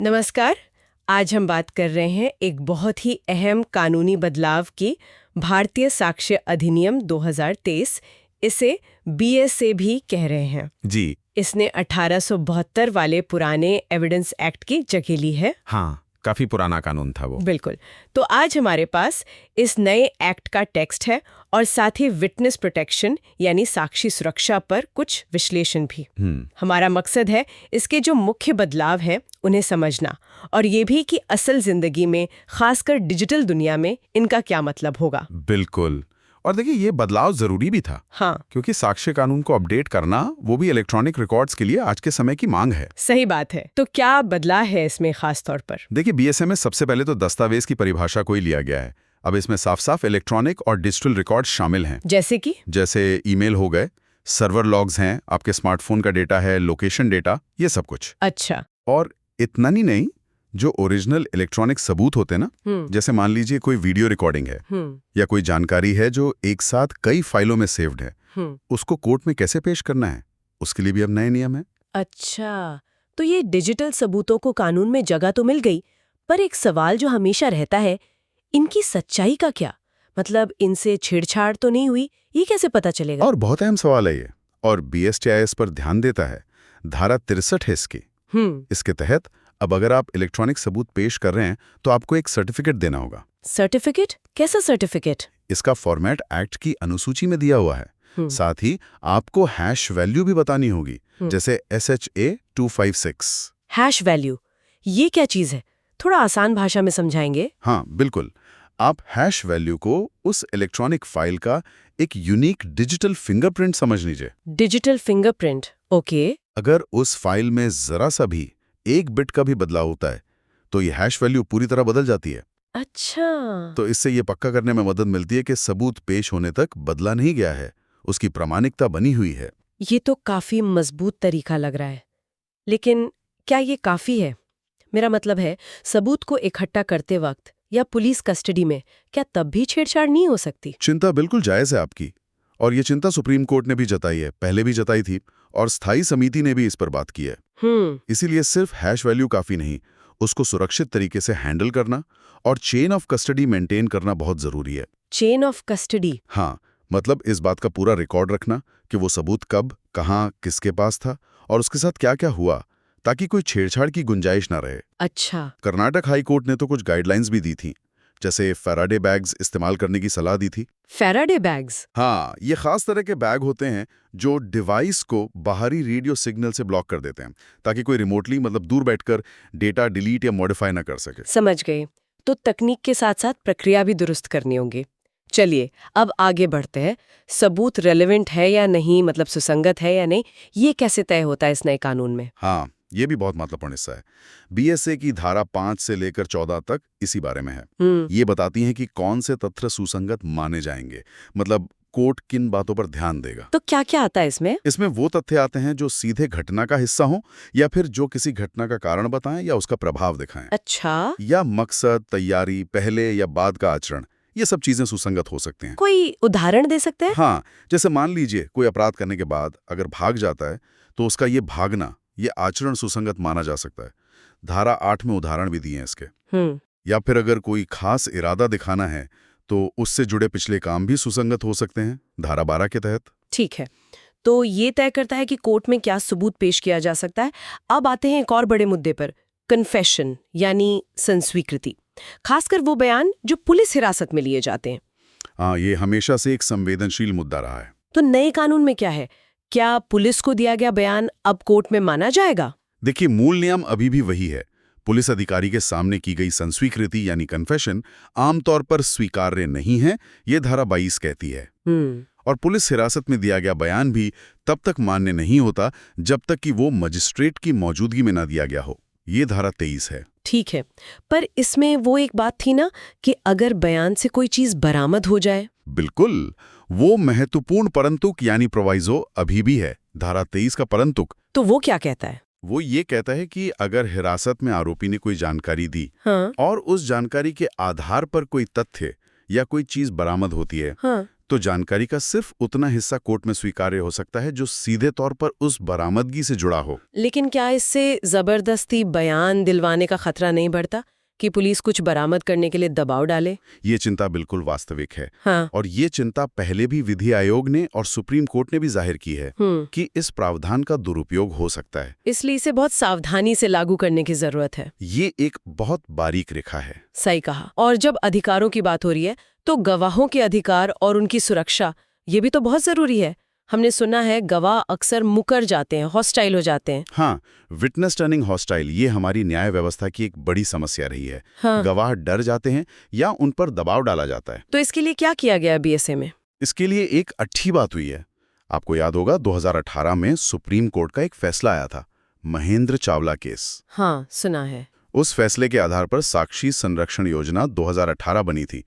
नमस्कार। आज हम बात कर रहे हैं एक बहुत ही अहम कानूनी बदलाव की, भारतीय साक्ष्य अधिनियम 2023। इसे बीएसए भी कह रहे हैं जी। इसने 1872 वाले पुराने एविडेंस एक्ट की जगह ली है। हाँ, काफी पुराना कानून था वो। बिल्कुल। तो आज हमारे पास इस नए एक्ट का टेक्स्ट है और साथ ही विटनेस प्रोटेक्शन यानी साक्षी सुरक्षा पर कुछ विश्लेषण भी। हमारा मकसद है इसके जो मुख्य बदलाव हैं उन्हें समझना, और ये भी कि असल जिंदगी में, खासकर डिजिटल दुनिया में, इनका क्या मतलब होगा। बिल्कुल। और देखिए, ये बदलाव जरूरी भी था। हाँ, क्योंकि साक्ष्य कानून को अपडेट करना, वो भी इलेक्ट्रॉनिक रिकॉर्ड्स के लिए, आज के समय की मांग है। सही बात है। तो क्या बदला है इसमें खास तौर पर? देखिए, बीएसए में सबसे पहले तो दस्तावेज की परिभाषा को ही लिया गया है। अब इसमें साफ साफ इलेक्ट्रॉनिक और डिजिटल रिकॉर्ड शामिल हैं। जैसे ईमेल हो गए, सर्वर लॉग्स हैं, आपके स्मार्टफोन का डेटा है, लोकेशन डेटा, ये सब कुछ। अच्छा। और इतना नहीं, जो ओरिजिनल इलेक्ट्रॉनिक सबूत होते हैं ना, जैसे मान लीजिए कोई वीडियो रिकॉर्डिंग है या कोई जानकारी है जो एक साथ कई फाइलों में सेव्ड है, उसको कोर्ट में कैसे पेश करना है, उसके लिए भी अब नए नियम है। अच्छा, तो ये डिजिटल सबूतों को कानून में जगह तो मिल गई, पर एक सवाल जो हमेशा रहता है, इनकी सच्चाई का क्या? मतलब इनसे छेड़छाड़ तो नहीं हुई, ये कैसे पता चलेगा? और बहुत अहम सवाल है ये, और बीएसटीआईएस पर ध्यान देता है। धारा 63 है इसकी। इसके तहत अब अगर आप इलेक्ट्रॉनिक सबूत पेश कर रहे हैं तो आपको एक सर्टिफिकेट देना होगा। सर्टिफिकेट? कैसा सर्टिफिकेट? इसका फॉर्मेट एक्ट की अनुसूची में दिया हुआ है। साथ ही आपको हैश वैल्यू भी बतानी होगी, जैसे SHA 256। हैश वैल्यू, ये क्या चीज है? थोड़ा आसान भाषा में समझाएंगे? हाँ बिल्कुल। आप हैश वैल्यू को उस इलेक्ट्रॉनिक फाइल का एक यूनिक डिजिटल फिंगरप्रिंट समझ लीजिए। Digital fingerprint, okay. अगर उस फाइल में जरा सा भी एक बिट का भी बदलाव होता है तो ये हैश वैल्यू पूरी तरह बदल जाती है। अच्छा। तो इससे ये पक्का करने में मदद मिलती है कि सबूत पेश होने तक बदला नहीं गया है, उसकी प्रामाणिकता बनी हुई है। ये तो काफी मजबूत तरीका लग रहा है, लेकिन क्या ये काफी है? मेरा मतलब है, सबूत को इकट्ठा करते वक्त या पुलिस कस्टडी में क्या तब भी छेड़छाड़ नहीं हो सकती? चिंता बिल्कुल जायज है आपकी, और ये चिंता सुप्रीम कोर्ट ने भी जताई है, पहले भी जताई थी, और स्थायी समिति ने भी इस पर बात की है। इसीलिए सिर्फ हैश वैल्यू काफी नहीं, उसको सुरक्षित तरीके से हैंडल करना और चेन ऑफ कस्टडी मेंटेन करना बहुत जरूरी है। Chain of custody? हाँ, मतलब इस बात का पूरा रिकॉर्ड रखना कि वो सबूत कब, कहाँ, किसके पास था और उसके साथ क्या क्या हुआ, ताकि कोई छेड़छाड़ की गुंजाइश ना रहे। अच्छा। कर्नाटक हाई कोर्ट ने तो कुछ गाइडलाइंस भी दी थी, जैसे फैराडे बैग्स इस्तेमाल करने की सलाह दी थी। Faraday bags? हाँ, ये खास तरह के बैग होते हैं जो डिवाइस को बाहरी रेडियो सिग्नल से ब्लॉक कर देते हैं, ताकि कोई रिमोटली, मतलब दूर बैठकर, डेटा डिलीट या मॉडिफाई ना कर सके। समझ गए। तो तकनीक के साथ साथ प्रक्रिया भी दुरुस्त करनी होगी। चलिए अब आगे बढ़ते हैं। सबूत रेलेवेंट है या नहीं, मतलब सुसंगत है या नहीं, ये कैसे तय होता है इस नए कानून में? हाँ, ये भी बहुत महत्वपूर्ण हिस्सा है। बीएसए की धारा 5 से लेकर 14 तक इसी बारे में है। ये बताती हैं कि कौन से तथ्य सुसंगत माने जाएंगे, मतलब कोर्ट किन बातों पर ध्यान देगा। तो क्या क्या आता है इसमें? इसमें वो तथ्य आते हैं जो सीधे घटना का हिस्सा हो, या फिर जो किसी घटना का कारण बताएं या उसका प्रभाव दिखाएं। अच्छा। या मकसद, तैयारी, पहले या बाद का आचरण, ये सब चीजें सुसंगत हो सकती हैं। कोई उदाहरण दे सकते हैं? हाँ, जैसे मान लीजिए कोई अपराध करने के बाद अगर भाग जाता है तो उसका ये भागना, ये आचरण सुसंगत माना जा सकता है। धारा 8 में उदाहरण भी दिए हैं इसके। या फिर अगर कोई खास इरादा दिखाना है तो उससे जुड़े पिछले काम भी सुसंगत हो सकते हैं, धारा 12 के तहत। ठीक है, तो ये तय करता है कि कोर्ट में क्या सबूत पेश किया जा सकता है। अब आते हैं एक और बड़े मुद्दे पर, कन्फेशन यानी संस्वीकृति, खासकर वो बयान जो पुलिस हिरासत में लिए जाते हैं। हाँ, ये हमेशा से एक संवेदनशील मुद्दा रहा है। तो नए कानून में क्या है? क्या पुलिस को दिया गया बयान अब कोर्ट में माना जाएगा? देखिए, मूल नियम अभी भी वही है। पुलिस अधिकारी के सामने की गई संस्वीकृति यानी कन्फेशन आमतौर पर स्वीकार्य नहीं है, ये धारा 22 कहती है। और पुलिस हिरासत में दिया गया बयान भी तब तक मान्य नहीं होता जब तक कि वो मजिस्ट्रेट की मौजूदगी में ना दिया गया हो, ये धारा 23 है। ठीक है, पर इसमें वो एक बात थी ना कि अगर बयान से कोई चीज बरामद हो जाए। बिल्कुल, वो महत्वपूर्ण परंतुक यानी प्रोवाइजो अभी भी है, धारा 23 का परंतुक। तो वो क्या कहता है? वो ये कहता है कि अगर हिरासत में आरोपी ने कोई जानकारी दी, हाँ। और उस जानकारी के आधार पर कोई तथ्य या कोई चीज बरामद होती है, हाँ। तो जानकारी का सिर्फ उतना हिस्सा कोर्ट में स्वीकार्य हो सकता है जो सीधे तौर पर उस बरामदगी से जुड़ा हो। लेकिन क्या इससे जबरदस्ती बयान दिलवाने का खतरा नहीं बढ़ता कि पुलिस कुछ बरामद करने के लिए दबाव डाले? ये चिंता बिल्कुल वास्तविक है। हाँ। और ये चिंता पहले भी विधि आयोग ने और सुप्रीम कोर्ट ने भी जाहिर की है कि इस प्रावधान का दुरुपयोग हो सकता है। इसलिए इसे बहुत सावधानी से लागू करने की जरूरत है। ये एक बहुत बारीक रेखा है। सही कहा। और जब अधिकारों की बात हो रही है तो गवाहों के अधिकार और उनकी सुरक्षा ये भी तो बहुत जरूरी है। हमने सुना है गवाह अक्सर मुकर जाते हैं, हॉस्टाइल हो जाते हैं। हाँ, विटनेस टर्निंग हॉस्टाइल ये हमारी न्याय व्यवस्था की एक बड़ी समस्या रही है। हाँ। गवाह डर जाते हैं या उन पर दबाव डाला जाता है। तो इसके लिए क्या किया गया बीएसए में? इसके लिए एक अच्छी बात हुई है। आपको याद होगा 2018 में सुप्रीम कोर्ट का एक फैसला आया था, महेंद्र चावला केस। हाँ, सुना है। उस फैसले के आधार पर साक्षी संरक्षण योजना 2018 बनी थी।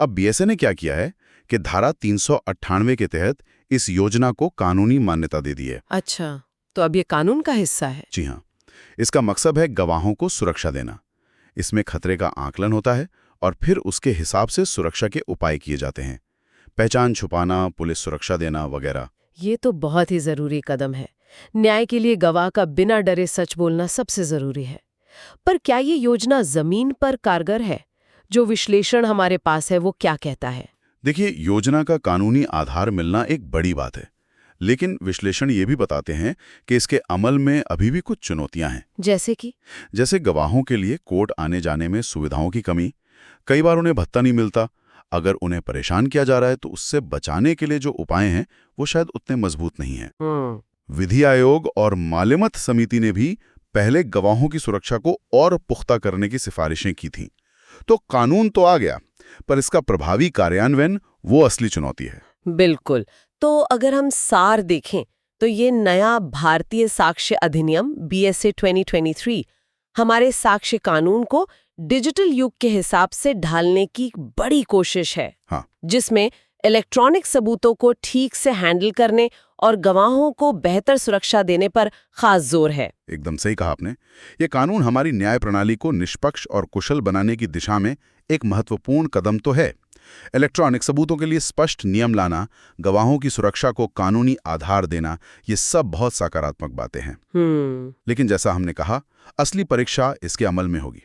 अब बीएसए ने क्या किया है कि धारा 398 के तहत इस योजना को कानूनी मान्यता दे दी है। अच्छा, तो अब ये कानून का हिस्सा है? जी हाँ। इसका मकसद है गवाहों को सुरक्षा देना। इसमें खतरे का आकलन होता है और फिर उसके हिसाब से सुरक्षा के उपाय किए जाते हैं, पहचान छुपाना, पुलिस सुरक्षा देना वगैरह। ये तो बहुत ही जरूरी कदम है। न्याय के लिए गवाह का बिना डरे सच बोलना सबसे जरूरी है। पर क्या ये योजना जमीन पर कारगर है? जो विश्लेषण हमारे पास है वो क्या कहता है? देखिए, योजना का कानूनी आधार मिलना एक बड़ी बात है, लेकिन विश्लेषण ये भी बताते हैं कि इसके अमल में अभी भी कुछ चुनौतियां हैं। जैसे गवाहों के लिए कोर्ट आने जाने में सुविधाओं की कमी, कई बार उन्हें भत्ता नहीं मिलता, अगर उन्हें परेशान किया जा रहा है तो उससे बचाने के लिए जो उपाय हैं वो शायद उतने मजबूत नहीं हैं। विधि आयोग और मालिमत समिति ने भी पहले गवाहों की सुरक्षा को और पुख्ता करने की सिफारिशें की थीं। तो कानून तो आ गया, पर इसका प्रभावी कार्यान्वयन वो असली चुनौती है। बिल्कुल। तो अगर हम सार देखें तो ये नया भारतीय साक्ष्य अधिनियम बीएसए 2023 हमारे साक्ष्य कानून को डिजिटल युग के हिसाब से ढालने की बड़ी कोशिश है। हाँ। जिसमें इलेक्ट्रॉनिक सबूतों को ठीक से हैंडल करने और गवाहों को बेहतर सुरक्षा देने पर खास जोर है। एकदम सही कहा आपने। ये कानून हमारी न्याय प्रणाली को निष्पक्ष और कुशल बनाने की दिशा में एक महत्वपूर्ण कदम तो है। इलेक्ट्रॉनिक सबूतों के लिए स्पष्ट नियम लाना, गवाहों की सुरक्षा को कानूनी आधार देना, ये सब बहुत सकारात्मक बातें हैं। लेकिन जैसा हमने कहा, असली परीक्षा इसके अमल में होगी।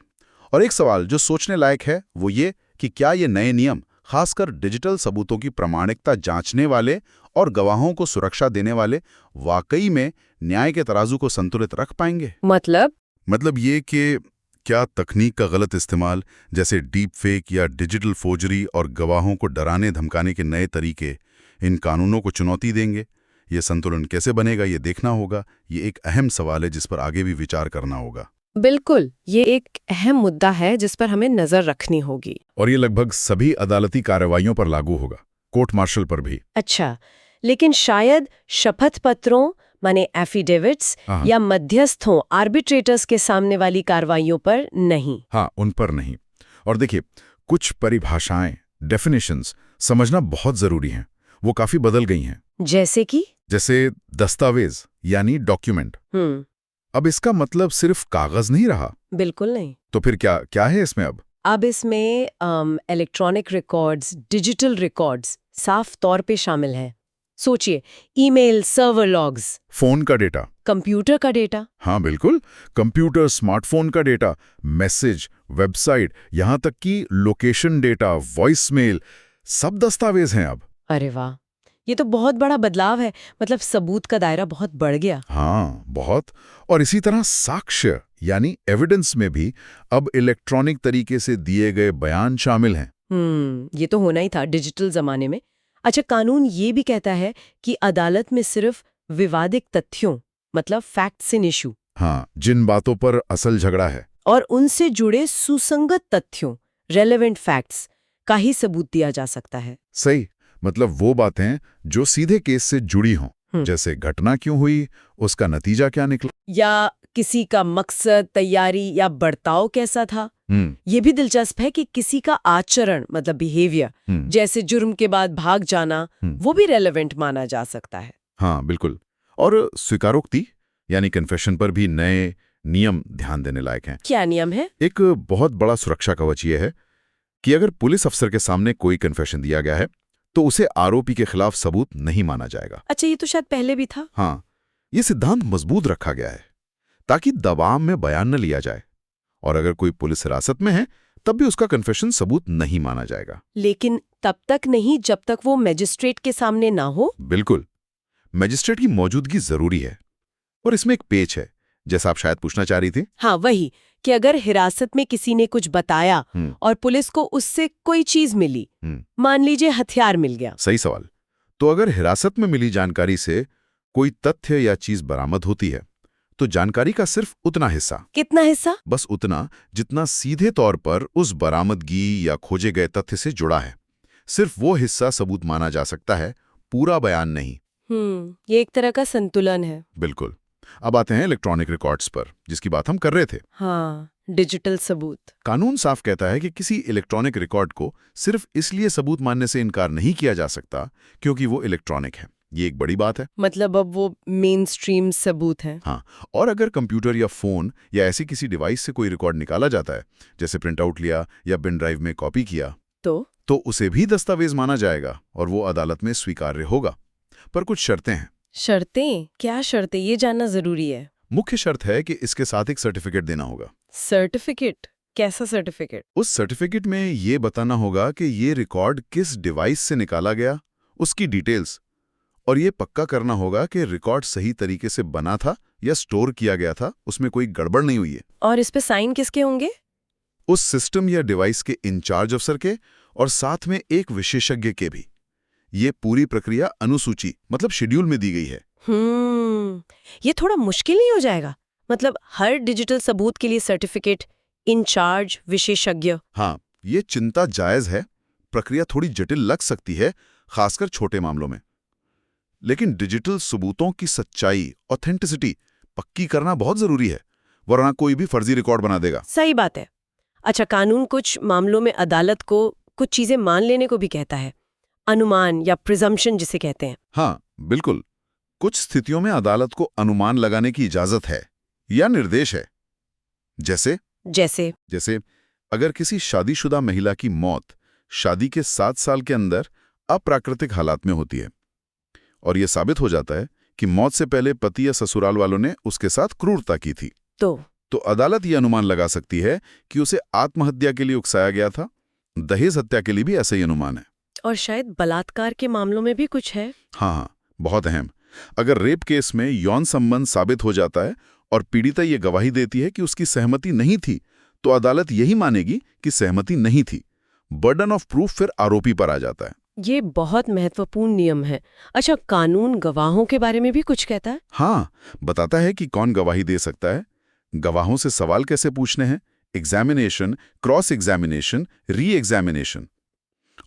और एक सवाल जो सोचने लायक है वो ये कि क्या ये नए नियम खासकर डिजिटल सबूतों की प्रामाणिकता जांचने वाले और गवाहों को सुरक्षा देने वाले वाकई में न्याय के तराजू को संतुलित रख पाएंगे? मतलब ये कि क्या तकनीक का गलत इस्तेमाल जैसे डीप फेक या डिजिटल फोर्जरी और गवाहों को डराने धमकाने के नए तरीके इन कानूनों को चुनौती देंगे? ये संतुलन कैसे बनेगा, ये देखना होगा। ये एक अहम सवाल है जिस पर आगे भी विचार करना होगा। बिल्कुल, ये एक अहम मुद्दा है जिस पर हमें नजर रखनी होगी। और ये लगभग सभी अदालती कार्रवाइयों पर लागू होगा, कोर्ट मार्शल पर भी। अच्छा, लेकिन शायद शपथ पत्रों माने एफिडेविट्स या मध्यस्थों आर्बिट्रेटर्स के सामने वाली कार्रवाइयों पर नहीं। हाँ, उन पर नहीं। और देखिए, कुछ परिभाषाएं, डेफिनेशंस समझना बहुत जरूरी हैं। वो काफी बदल गई हैं। जैसे दस्तावेज यानी डॉक्यूमेंट। अब इसका मतलब सिर्फ कागज नहीं रहा। बिल्कुल नहीं। तो फिर क्या है इसमें? अब इसमें इलेक्ट्रॉनिक रिकॉर्ड्स, डिजिटल रिकॉर्ड्स साफ तौर पे शामिल है। सोचिए, ईमेल, सर्वर लॉग्स, फोन का डेटा, कंप्यूटर का डेटा। हाँ बिल्कुल, कंप्यूटर, स्मार्टफोन का डेटा, मैसेज, वेबसाइट, यहाँ तक कि लोकेशन डेटा, वॉइसमेल, सब दस्तावेज हैं अब। अरे वाह, ये तो बहुत बड़ा बदलाव है। मतलब सबूत का दायरा बहुत बढ़ गया। हाँ, बहुत। और इसी तरह साक्ष्य यानी एविडेंस में भी अब इलेक्ट्रॉनिक तरीके से दिए गए बयान शामिल हैं। ये तो होना ही था डिजिटल जमाने में। अच्छा, कानून ये भी कहता है कि अदालत में सिर्फ विवादित तथ्यों मतलब फैक्ट्स इन इशू, हाँ, जिन बातों पर असल झगड़ा है और उनसे जुड़े सुसंगत तथ्यों रेलेवेंट फैक्ट्स का ही सबूत दिया जा सकता है। सही, मतलब वो बातें जो सीधे केस से जुड़ी हों, जैसे घटना क्यों हुई, उसका नतीजा क्या निकला, या किसी का मकसद, तैयारी या बर्ताव कैसा था। ये भी दिलचस्प है कि किसी का आचरण मतलब बिहेवियर, जैसे जुर्म के बाद भाग जाना, वो भी रेलेवेंट माना जा सकता है। हाँ बिल्कुल। और स्वीकारोक्ति यानी कन्फेशन पर भी नए नियम ध्यान देने लायक हैं। क्या नियम है? एक बहुत बड़ा सुरक्षा कवच ये है कि अगर पुलिस अफसर के सामने कोई कन्फेशन दिया गया है तो उसे आरोपी के खिलाफ सबूत नहीं माना जाएगा। अच्छा, ये तो शायद पहले भी था। हाँ, ये सिद्धांत मजबूत रखा गया है ताकि दबाव में बयान न लिया जाए, और अगर कोई पुलिस हिरासत में है तब भी उसका कन्फेशन सबूत नहीं माना जाएगा। लेकिन तब तक नहीं जब तक वो मजिस्ट्रेट के सामने ना हो। बिल्कुल, मजिस्ट्रेट की मौजूदगी जरूरी है। और इसमें एक पेच है, जैसा आप शायद पूछना चाह रही थी। हाँ, वही कि अगर हिरासत में किसी ने कुछ बताया और पुलिस को उससे कोई चीज मिली, मान लीजिए हथियार मिल गया। सही सवाल। तो अगर हिरासत में मिली जानकारी से कोई तथ्य या चीज बरामद होती है तो जानकारी का सिर्फ उतना हिस्सा। कितना हिस्सा? बस उतना जितना सीधे तौर पर उस बरामदगी या खोजे गए तथ्य से जुड़ा है। सिर्फ वो हिस्सा सबूत माना जा सकता है, पूरा बयान नहीं। ये एक तरह का संतुलन है। बिल्कुल। अब आते हैं इलेक्ट्रॉनिक रिकॉर्ड्स पर, जिसकी बात हम कर रहे थे। हाँ, डिजिटल सबूत। कानून साफ कहता है कि किसी इलेक्ट्रॉनिक रिकॉर्ड को सिर्फ इसलिए सबूत मानने से इनकार नहीं किया जा सकता क्योंकि वो इलेक्ट्रॉनिक है। ये एक बड़ी बात है। मतलब अब वो मेन स्ट्रीम सबूत है। हाँ, और अगर कंप्यूटर या फोन या ऐसी किसी डिवाइस से कोई रिकॉर्ड निकाला जाता है, जैसे प्रिंट आउट लिया या पेन ड्राइव में कॉपी किया, तो उसे भी दस्तावेज माना जाएगा और वो अदालत में स्वीकार्य होगा। पर कुछ शर्तें हैं। शर्तें? क्या शर्तें? ये जानना जरूरी है। मुख्य शर्त है कि इसके साथ एक सर्टिफिकेट देना होगा। सर्टिफिकेट? कैसा सर्टिफिकेट? उस सर्टिफिकेट में ये बताना होगा कि ये रिकॉर्ड किस डिवाइस से निकाला गया, उसकी डिटेल्स, और ये पक्का करना होगा कि रिकॉर्ड सही तरीके से बना था या स्टोर किया गया था, उसमें कोई गड़बड़ नहीं हुई है। और इस पे साइन किसके होंगे? उस सिस्टम या डिवाइस के इंचार्ज अफसर के, और साथ में एक विशेषज्ञ के भी। ये पूरी प्रक्रिया अनुसूची मतलब शेड्यूल में दी गई है। ये थोड़ा मुश्किल नहीं हो जाएगा? मतलब हर डिजिटल सबूत के लिए सर्टिफिकेट, इंचार्ज, विशेषज्ञ। हाँ, ये चिंता जायज है। प्रक्रिया थोड़ी जटिल लग सकती है, खासकर छोटे मामलों में। लेकिन डिजिटल सबूतों की सच्चाई, ऑथेंटिसिटी पक्की करना बहुत जरूरी है, वरना कोई भी फर्जी रिकॉर्ड बना देगा। सही बात है। अच्छा, कानून कुछ मामलों में अदालत को कुछ चीजें मान लेने को भी कहता है, अनुमान या प्रिजम्पशन जिसे कहते हैं। हाँ, बिल्कुल। कुछ स्थितियों में अदालत को अनुमान लगाने की इजाजत है या निर्देश है। जैसे अगर किसी शादीशुदा महिला की मौत शादी के 7 साल के अंदर अप्राकृतिक हालात में होती है और यह साबित हो जाता है कि मौत से पहले पति या ससुराल वालों ने उसके साथ क्रूरता की थी, तो अदालत यह अनुमान लगा सकती है कि उसे आत्महत्या के लिए उकसाया गया था। दहेज हत्या के लिए भी ऐसा ही अनुमान है। और शायद बलात्कार के मामलों में भी कुछ है। हाँ, बहुत अहम। अगर रेप केस में यौन संबंध साबित हो जाता है और पीड़िता ये गवाही देती है कि उसकी सहमति नहीं थी, तो अदालत यही मानेगी कि सहमति नहीं थी। बर्डन ऑफ प्रूफ फिर आरोपी पर आ जाता है। ये बहुत महत्वपूर्ण नियम है। अच्छा, कानून गवाहों के बारे में भी कुछ कहता है? हाँ, बताता है कि कौन गवाही दे सकता है, गवाहों से सवाल कैसे पूछने हैं, examination, cross examination, re examination,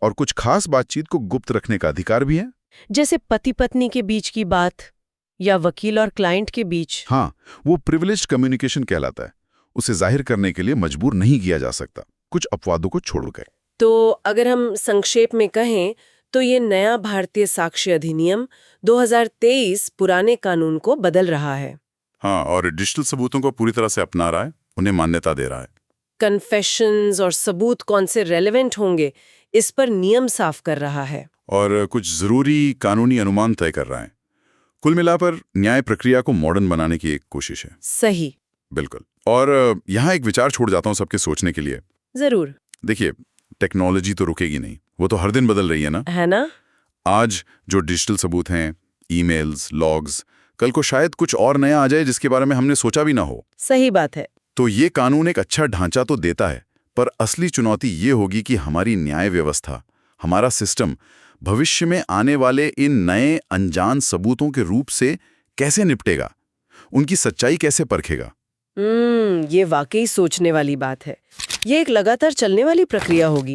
और कुछ खास बातचीत को गुप्त रखने का अधिकार भी है। जैसे पति पत्नी के बीच की बात या वकील और क्लाइंट के बीच। हाँ, वो प्रिविलेज्ड कम्युनिकेशन कहलाता है। उसे जाहिर करने के लिए मजबूर नहीं किया जा सकता, कुछ अपवादों को छोड़कर। तो अगर हम संक्षेप में कहें तो ये नया भारतीय साक्ष्य अधिनियम 2023 पुराने कानून को बदल रहा है। हाँ, और डिजिटल सबूतों को पूरी तरह से अपना रहा है, उन्हें मान्यता दे रहा है। कन्फेशंस और सबूत कौन से रेलेवेंट होंगे, इस पर नियम साफ कर रहा है और कुछ जरूरी कानूनी अनुमान तय कर रहा है। कुल मिलाकर न्याय प्रक्रिया को मॉडर्न बनाने की एक कोशिश है। सही, बिल्कुल। और यहाँ एक विचार छोड़ जाता हूँ सबके सोचने के लिए। जरूर। देखिए, टेक्नोलॉजी तो रुकेगी नहीं, वो तो हर दिन बदल रही है ना। आज जो डिजिटल सबूत हैं, ईमेल्स, लॉग्स, कल को शायद कुछ और नया आ जाए जिसके बारे में हमने सोचा भी ना हो। सही बात है। तो ये कानून एक अच्छा ढांचा तो देता है, पर असली चुनौती ये होगी कि हमारी न्याय व्यवस्था, हमारा सिस्टम भविष्य में आने वाले इन नए अनजान सबूतों के रूप से कैसे निपटेगा, उनकी सच्चाई कैसे परखेगा। ये वाकई सोचने वाली बात है। ये एक लगातार चलने वाली प्रक्रिया होगी।